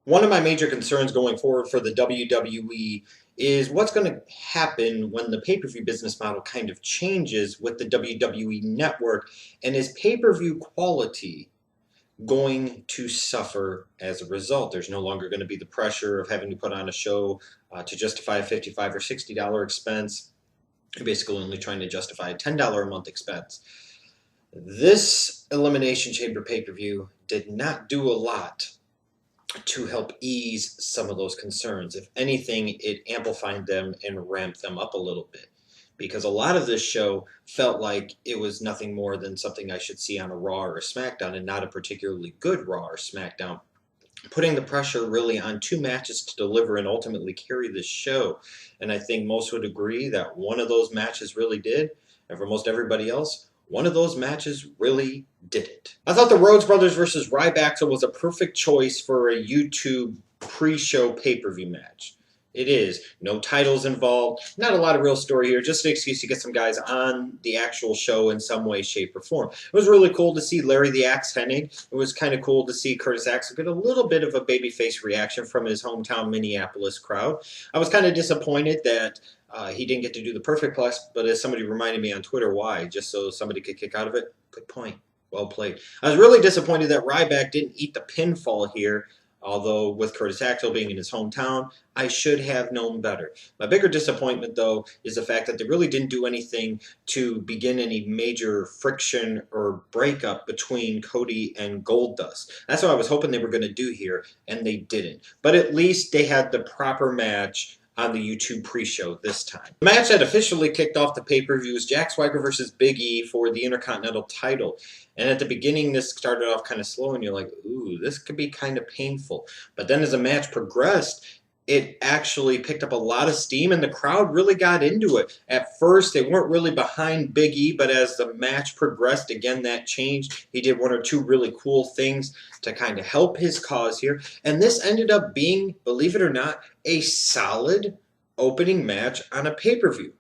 One of my major concerns going forward for the WWE is what's going to happen when the pay-per-view business model kind of changes with the WWE network, and is pay-per-view quality going to suffer as a result? There's no longer going to be the pressure of having to put on a show to justify a $55 or $60 expense. You're basically only trying to justify a $10 a month expense. This Elimination Chamber pay-per-view did not do a lot to help ease some of those concerns. If anything, it amplified them and ramped them up a little bit. Because a lot of this show felt like it was nothing more than something I should see on a Raw or a SmackDown, and not a particularly good Raw or SmackDown, putting the pressure really on two matches to deliver and ultimately carry this show. And I think most would agree that one of those matches really did, and for most everybody else, one of those matches really didn't. I thought the Rhodes Brothers versus Ryback was a perfect choice for a YouTube pre-show pay-per-view match. It is. No titles involved. Not a lot of real story here. Just an excuse to get some guys on the actual show in some way, shape, or form. It was really cool to see Larry the Axe Hennig. It was kind of cool to see Curtis Axel get a little bit of a babyface reaction from his hometown Minneapolis crowd. I was kind of disappointed that he didn't get to do the perfect plus, but as somebody reminded me on Twitter, why? Just so somebody could kick out of it? Good point. Well played. I was really disappointed that Ryback didn't eat the pinfall here. Although with Curtis Axel being in his hometown, I should have known better. My bigger disappointment, though, is the fact that they really didn't do anything to begin any major friction or breakup between Cody and Goldust. That's what I was hoping they were going to do here, and they didn't. But at least they had the proper match on the YouTube pre-show this time. The match that officially kicked off the pay-per-view was Jack Swagger versus Big E for the Intercontinental title. And at the beginning, this started off kind of slow, and you're like, ooh, this could be kind of painful. But then as the match progressed, it actually picked up a lot of steam, and the crowd really got into it. At first, they weren't really behind Big E, but as the match progressed, again, that changed. He did one or two really cool things to kind of help his cause here. And this ended up being, believe it or not, a solid opening match on a pay-per-view.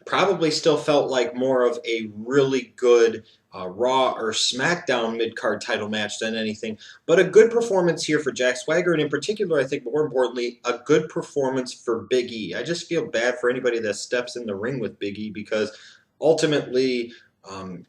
Probably still felt like more of a really good Raw or SmackDown mid-card title match than anything, but a good performance here for Jack Swagger, and in particular, I think more importantly, a good performance for Big E. I just feel bad for anybody that steps in the ring with Big E, because ultimately,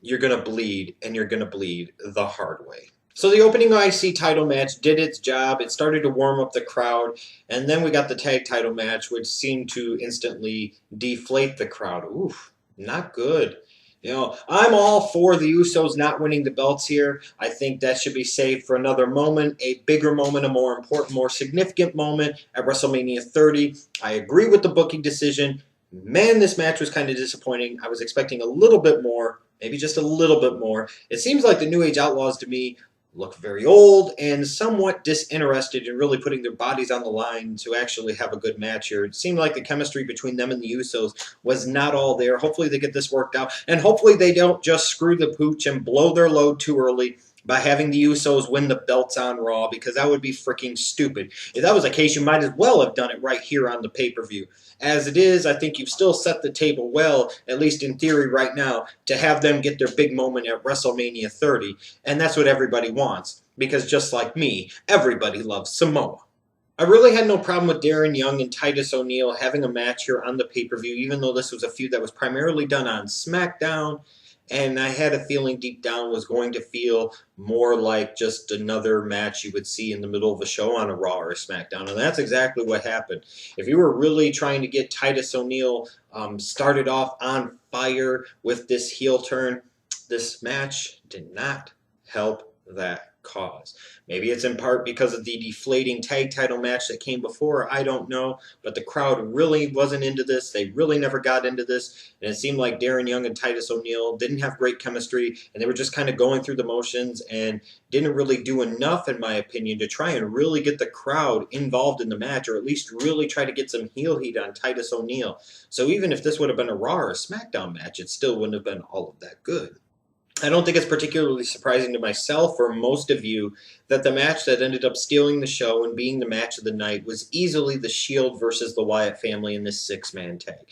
you're going to bleed, and you're going to bleed the hard way. So the opening IC title match did its job. It started to warm up the crowd, and then we got the tag title match, which seemed to instantly deflate the crowd. Oof, not good. You know, I'm all for the Usos not winning the belts here. I think that should be saved for another moment, a bigger moment, a more important, more significant moment at WrestleMania 30. I agree with the booking decision. Man, this match was kind of disappointing. I was expecting a little bit more, maybe just a little bit more. It seems like the New Age Outlaws to me look very old and somewhat disinterested in really putting their bodies on the line to actually have a good match here. It seemed like the chemistry between them and the Usos was not all there. Hopefully they get this worked out, and hopefully they don't just screw the pooch and blow their load too early by having the Usos win the belts on Raw, because that would be freaking stupid. If that was the case, you might as well have done it right here on the pay-per-view. As it is, I think you've still set the table well, at least in theory right now, to have them get their big moment at WrestleMania 30, and that's what everybody wants, because just like me, everybody loves Samoa. I really had no problem with Darren Young and Titus O'Neil having a match here on the pay-per-view, even though this was a feud that was primarily done on SmackDown, and I had a feeling deep down was going to feel more like just another match you would see in the middle of a show on a Raw or a SmackDown, and that's exactly what happened. If you were really trying to get Titus O'Neil started off on fire with this heel turn, this match did not help that cause. Maybe it's in part because of the deflating tag title match that came before, I don't know, but the crowd really wasn't into this. They really never got into this, and it seemed like Darren Young and Titus O'Neil didn't have great chemistry, and they were just kind of going through the motions and didn't really do enough, in my opinion, to try and really get the crowd involved in the match, or at least really try to get some heel heat on Titus O'Neil. So even if this would have been a Raw or a SmackDown match, it still wouldn't have been all of that good. I don't think it's particularly surprising to myself or most of you that the match that ended up stealing the show and being the match of the night was easily the Shield versus the Wyatt family in this six-man tag.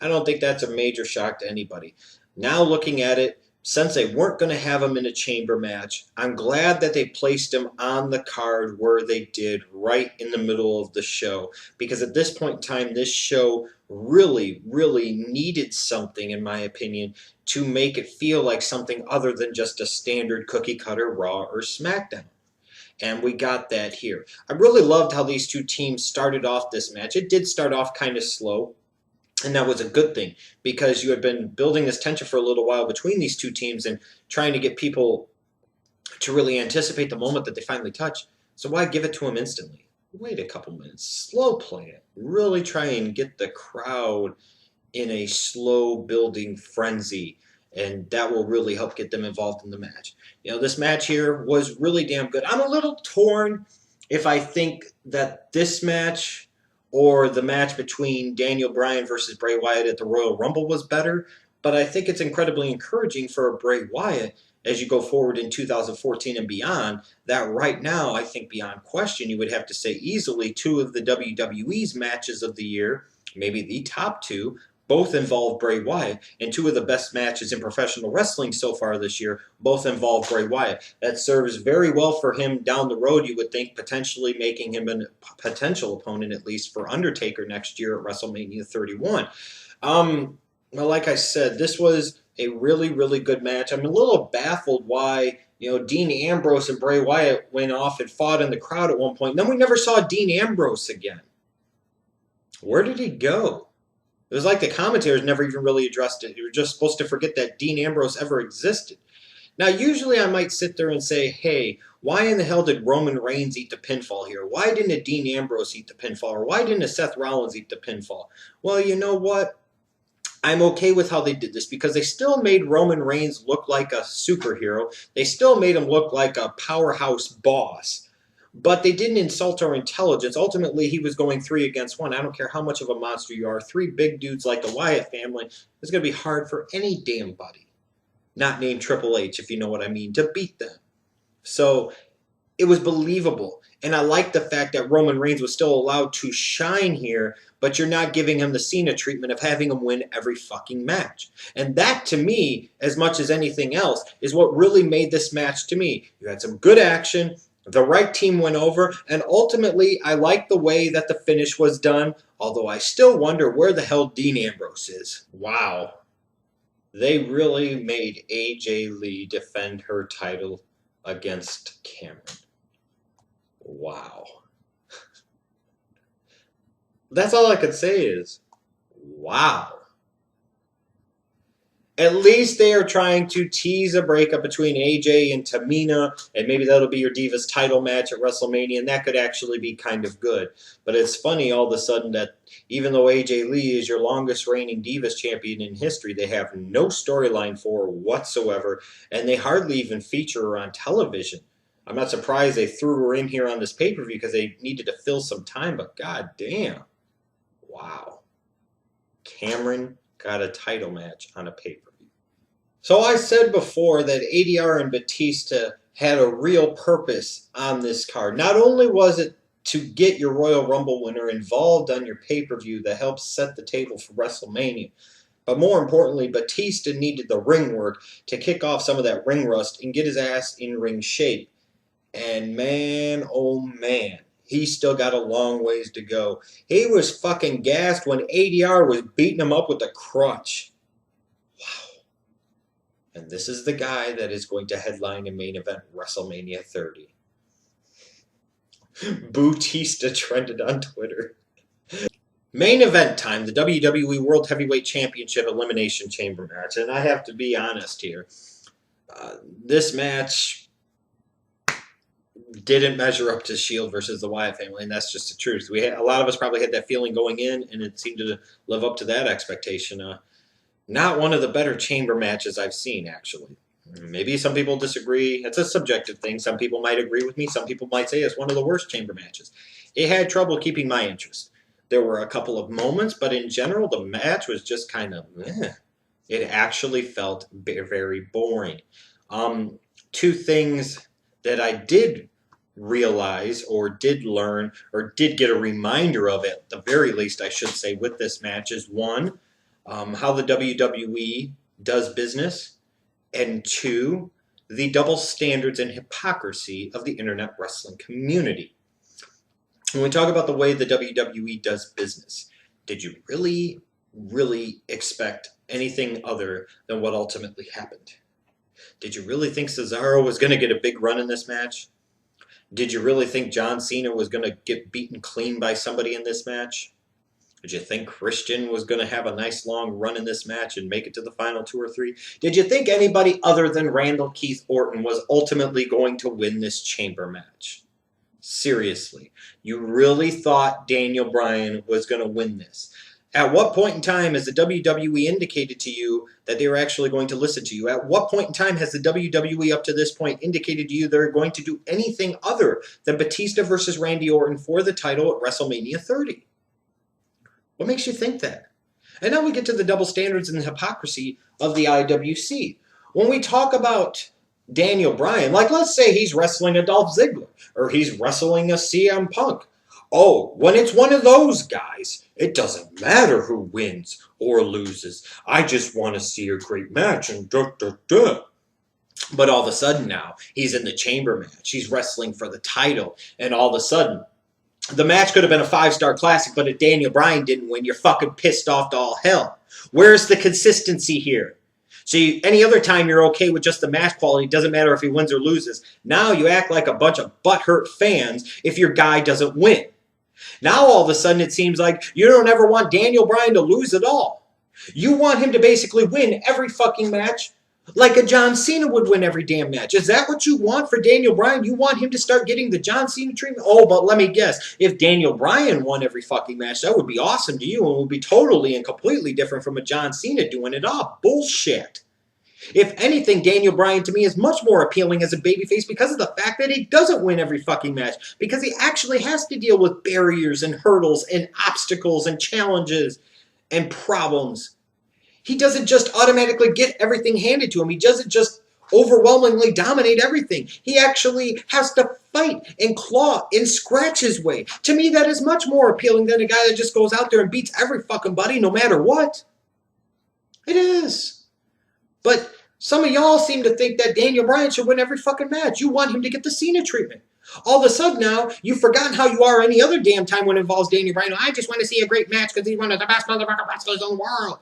I don't think that's a major shock to anybody. Now looking at it, since they weren't going to have him in a chamber match, I'm glad that they placed him on the card where they did, right in the middle of the show. Because at this point in time, this show really, really needed something, in my opinion, to make it feel like something other than just a standard cookie cutter Raw or SmackDown. And we got that here. I really loved how these two teams started off this match. It did start off kind of slow. And that was a good thing because you had been building this tension for a little while between these two teams and trying to get people to really anticipate the moment that they finally touch. So why give it to them instantly? Wait a couple minutes. Slow play it. Really try and get the crowd in a slow building frenzy. And that will really help get them involved in the match. You know, this match here was really damn good. I'm a little torn if I think that this match or the match between Daniel Bryan versus Bray Wyatt at the Royal Rumble was better, but I think it's incredibly encouraging for Bray Wyatt as you go forward in 2014 and beyond, that right now, I think beyond question, you would have to say easily two of the WWE's matches of the year, maybe the top two, both involve Bray Wyatt, and two of the best matches in professional wrestling so far this year both involve Bray Wyatt. That serves very well for him down the road, you would think, potentially making him a potential opponent, at least for Undertaker next year at WrestleMania 31. Well, like I said, this was a really, really good match. I'm a little baffled why, Dean Ambrose and Bray Wyatt went off and fought in the crowd at one point. Then we never saw Dean Ambrose again. Where did he go? It was like the commentators never even really addressed it. You were just supposed to forget that Dean Ambrose ever existed. Now, usually I might sit there and say, hey, why in the hell did Roman Reigns eat the pinfall here? Why didn't a Dean Ambrose eat the pinfall? Or why didn't a Seth Rollins eat the pinfall? Well, you know what? I'm okay with how they did this because they still made Roman Reigns look like a superhero. They still made him look like a powerhouse boss. But they didn't insult our intelligence. Ultimately, he was going 3 against 1. I don't care how much of a monster you are. 3 big dudes like the Wyatt family, it's going to be hard for any damn buddy, not named Triple H, if you know what I mean, to beat them. So it was believable. And I like the fact that Roman Reigns was still allowed to shine here, but you're not giving him the Cena treatment of having him win every fucking match. And that, to me, as much as anything else, is what really made this match to me. You had some good action. The right team went over, and ultimately, I like the way that the finish was done, although I still wonder where the hell Dean Ambrose is. Wow. They really made AJ Lee defend her title against Cameron. Wow. That's all I could say is, wow. At least they are trying to tease a breakup between AJ and Tamina, and maybe that'll be your Divas title match at WrestleMania, and that could actually be kind of good. But it's funny all of a sudden that even though AJ Lee is your longest reigning Divas champion in history, they have no storyline for her whatsoever, and they hardly even feature her on television. I'm not surprised they threw her in here on this pay-per-view because they needed to fill some time, but god damn. Wow. Cameron got a title match on a pay-per-view. So I said before that ADR and Batista had a real purpose on this card. Not only was it to get your Royal Rumble winner involved on your pay-per-view that helps set the table for WrestleMania, but more importantly, Batista needed the ring work to kick off some of that ring rust and get his ass in ring shape. And man, oh man, he still got a long ways to go. He was fucking gassed when ADR was beating him up with a crutch. Wow. And this is the guy that is going to headline a main event WrestleMania 30. Batista trended on Twitter. Main event time, the WWE World Heavyweight Championship Elimination Chamber match. And I have to be honest here. This match didn't measure up to Shield versus the Wyatt family, and that's just the truth. A lot of us probably had that feeling going in, and it seemed to live up to that expectation. Not one of the better chamber matches I've seen, actually. Maybe some people disagree. It's a subjective thing. Some people might agree with me. Some people might say it's one of the worst chamber matches. It had trouble keeping my interest. There were a couple of moments, but in general, the match was just kind of meh. It actually felt very boring. Two things that I did realize or did learn or did get a reminder of, at the very least, I should say, with this match is one, how the WWE does business, and 2, the double standards and hypocrisy of the internet wrestling community. When we talk about the way the WWE does business, did you really, really expect anything other than what ultimately happened? Did you really think Cesaro was going to get a big run in this match? Did you really think John Cena was going to get beaten clean by somebody in this match? Did you think Christian was going to have a nice long run in this match and make it to the final 2 or 3? Did you think anybody other than Randall Keith Orton was ultimately going to win this chamber match? Seriously, you really thought Daniel Bryan was going to win this? At what point in time has the WWE indicated to you that they were actually going to listen to you? At what point in time has the WWE up to this point indicated to you they're going to do anything other than Batista versus Randy Orton for the title at WrestleMania 30? What makes you think that? And now we get to the double standards and the hypocrisy of the IWC. When we talk about Daniel Bryan, like let's say he's wrestling a Dolph Ziggler or he's wrestling a CM Punk. Oh, when it's one of those guys, it doesn't matter who wins or loses. I just want to see a great match and da-da-da. But all of a sudden now, he's in the chamber match. He's wrestling for the title. And all of a sudden, the match could have been a 5-star classic, but if Daniel Bryan didn't win, you're fucking pissed off to all hell. Where's the consistency here? See, any other time you're okay with just the match quality, doesn't matter if he wins or loses. Now you act like a bunch of butthurt fans if your guy doesn't win. Now all of a sudden it seems like you don't ever want Daniel Bryan to lose at all. You want him to basically win every fucking match like a John Cena would win every damn match. Is that what you want for Daniel Bryan? You want him to start getting the John Cena treatment? Oh, but let me guess. If Daniel Bryan won every fucking match, that would be awesome to you and would be totally and completely different from a John Cena doing it all. Bullshit. If anything, Daniel Bryan to me is much more appealing as a babyface because of the fact that he doesn't win every fucking match. Because he actually has to deal with barriers and hurdles and obstacles and challenges and problems. He doesn't just automatically get everything handed to him. He doesn't just overwhelmingly dominate everything. He actually has to fight and claw and scratch his way. To me, that is much more appealing than a guy that just goes out there and beats every fucking buddy no matter what. It is. But some of y'all seem to think that Daniel Bryan should win every fucking match. You want him to get the Cena treatment. All of a sudden now, you've forgotten how you are any other damn time when it involves Daniel Bryan. I just want to see a great match because he's one of the best motherfucking wrestlers in the world.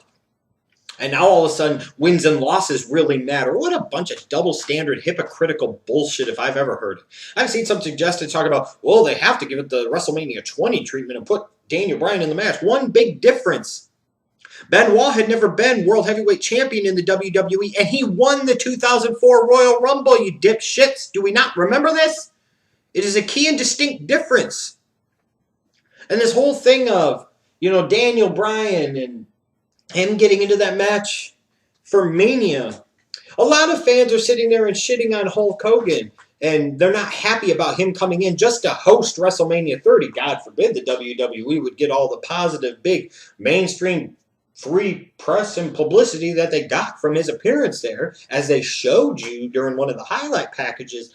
And now all of a sudden, wins and losses really matter. What a bunch of double standard, hypocritical bullshit if I've ever heard it. I've seen some suggestions talk about, well, they have to give it the WrestleMania 20 treatment and put Daniel Bryan in the match. One big difference. Benoit had never been World Heavyweight Champion in the WWE, and he won the 2004 Royal Rumble, you dipshits. Do we not remember this? It is a key and distinct difference. And this whole thing of, Daniel Bryan and him getting into that match for Mania, a lot of fans are sitting there and shitting on Hulk Hogan, and they're not happy about him coming in just to host WrestleMania 30. God forbid the WWE would get all the positive, big, mainstream free press and publicity that they got from his appearance there, as they showed you during one of the highlight packages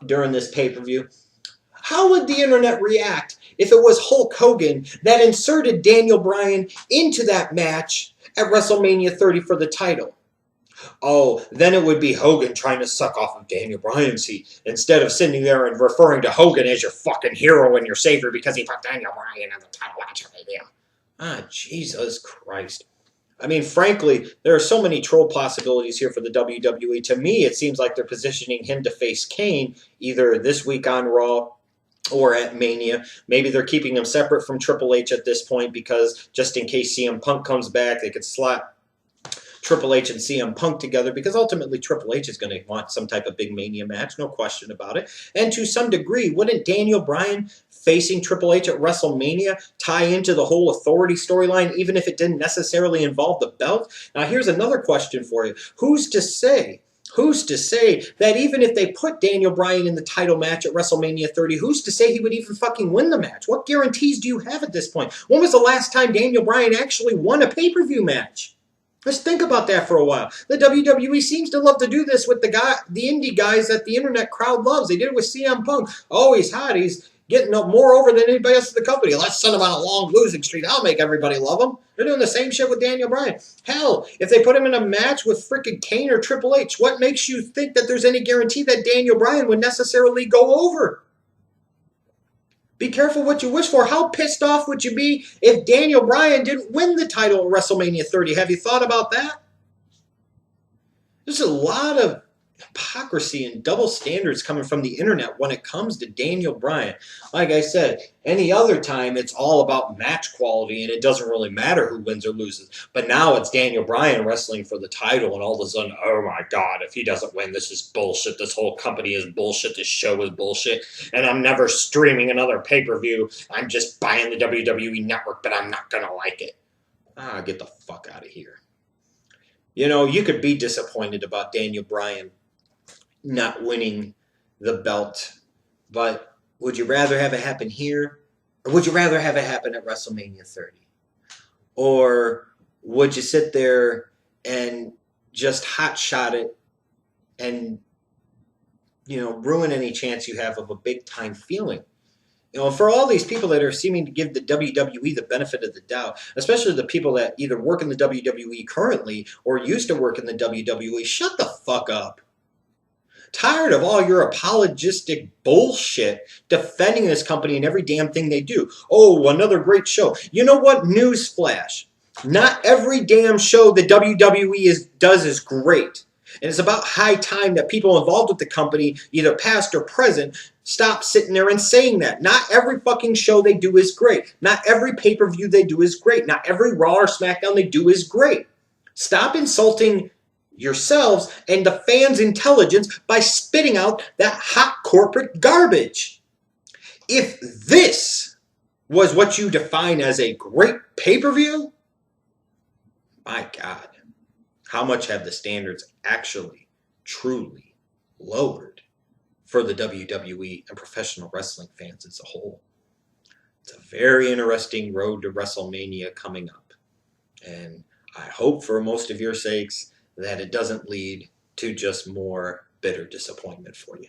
during this pay-per-view. How would the internet react if it was Hulk Hogan that inserted Daniel Bryan into that match at WrestleMania 30 for the title? Oh, then it would be Hogan trying to suck off of Daniel Bryan's heat instead of sitting there and referring to Hogan as your fucking hero and your savior because he put Daniel Bryan in the title match of the deal. Jesus Christ. I mean, frankly, there are so many troll possibilities here for the WWE. To me, it seems like they're positioning him to face Kane either this week on Raw or at Mania. Maybe they're keeping him separate from Triple H at this point because just in case CM Punk comes back, they could slot Triple H and CM Punk together because ultimately Triple H is going to want some type of big Mania match, no question about it. And to some degree, wouldn't Daniel Bryan facing Triple H at WrestleMania tie into the whole authority storyline, even if it didn't necessarily involve the belt? Now, here's another question for you. Who's to say that even if they put Daniel Bryan in the title match at WrestleMania 30, who's to say he would even fucking win the match? What guarantees do you have at this point? When was the last time Daniel Bryan actually won a pay-per-view match? Let's think about that for a while. The WWE seems to love to do this with the indie guys that the internet crowd loves. They did it with CM Punk. Oh, he's hot. getting more over than anybody else in the company. Let's send them on a long losing streak. I'll make everybody love them. They're doing the same shit with Daniel Bryan. Hell, if they put him in a match with freaking Kane or Triple H, what makes you think that there's any guarantee that Daniel Bryan would necessarily go over? Be careful what you wish for. How pissed off would you be if Daniel Bryan didn't win the title at WrestleMania 30? Have you thought about that? There's a lot of hypocrisy and double standards coming from the internet when it comes to Daniel Bryan. Like I said, any other time it's all about match quality and it doesn't really matter who wins or loses. But now it's Daniel Bryan wrestling for the title and all of a sudden, oh my God, if he doesn't win, this is bullshit. This whole company is bullshit. This show is bullshit. And I'm never streaming another pay-per-view. I'm just buying the WWE Network, but I'm not going to like it. Get the fuck out of here. You know, you could be disappointed about Daniel Bryan not winning the belt, but would you rather have it happen here, or would you rather have it happen at WrestleMania 30? Or would you sit there and just hotshot it and, you know, ruin any chance you have of a big-time feeling? You know, for all these people that are seeming to give the WWE the benefit of the doubt, especially the people that either work in the WWE currently or used to work in the WWE, shut the fuck up. Tired of all your apologistic bullshit defending this company and every damn thing they do. Oh, another great show. You know what? Newsflash. Not every damn show the WWE does is great. And it's about high time that people involved with the company, either past or present, stop sitting there and saying that. Not every fucking show they do is great. Not every pay-per-view they do is great. Not every Raw or SmackDown they do is great. Stop insulting yourselves and the fans' intelligence by spitting out that hot corporate garbage. If this was what you define as a great pay-per-view, my God, how much have the standards actually, truly lowered for the WWE and professional wrestling fans as a whole? It's a very interesting road to WrestleMania coming up. And I hope for most of your sakes that it doesn't lead to just more bitter disappointment for you.